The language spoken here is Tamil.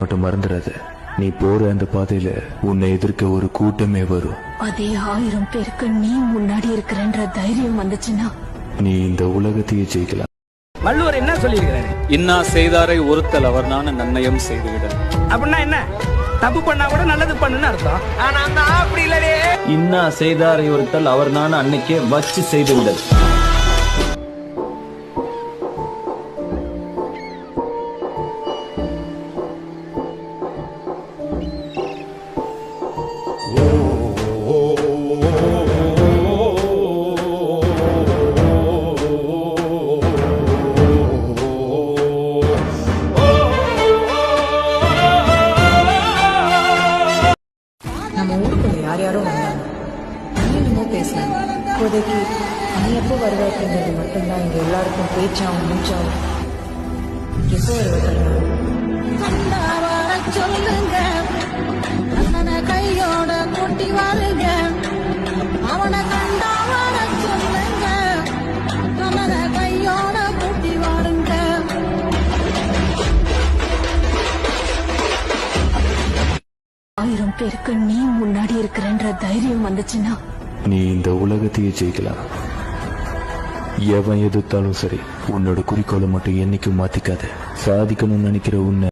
மட்டும் மறந்துடாத. நீ போற அந்த பாதையில உன்னை எதிர்க்க ஒரு கூட்டமே வரும். அதே 1000 பேருக்கு நீ முன்னாடி இருக்கிறன்ற தைரியம் வந்துச்சுன்னா நீ இந்த உலகத்தையே ஜெயிக்கலாம். வள்ளுவர் என்ன சொல்லியிருக்கிறாரு? இன்னா செய்தாரை ஒருத்தல் அவர் நான நன்னயம் செய்துவிடல். அப்படின்னா என்ன? தப்பு பண்ணா கூட நல்லது பண்ணுன்னு அர்த்தம். ஆனா நான் அப்படி இல்லடே. இன்னா செய்தாரை ஒருத்தல் அவர் நான அன்னைக்கே வச்சு செய்துவிடல். நம்ம ஊருக்குள்ள யார் யாரோ வந்தாங்க, என்னென்னமோ பேசலாம். இப்போதைக்கு நீ எப்போ வருவாக்குங்கிறது மட்டும்தான் இங்க எல்லாருக்கும் பேச்சாவும் மூச்சாவும். எப்போ சொல்லுங்க கையோட கூட்டி வாருங்க, அவனை கண்டா வர சொல்லுங்க, அவனை கையோட கூட்டி வாருங்க. 1000 பேருக்கு நீ முன்னாடி இருக்கிறன்ற தைரியம் வந்துச்சுன்னா நீ இந்த உலகத்தையே ஜெயிக்கலாம். எவன் எதிர்த்தாலும் சரி, உன்னோட குறிக்கோளை மட்டும் என்னைக்கும் மாத்திக்காத. சாதிக்கணும்னு நினைக்கிற உன்னை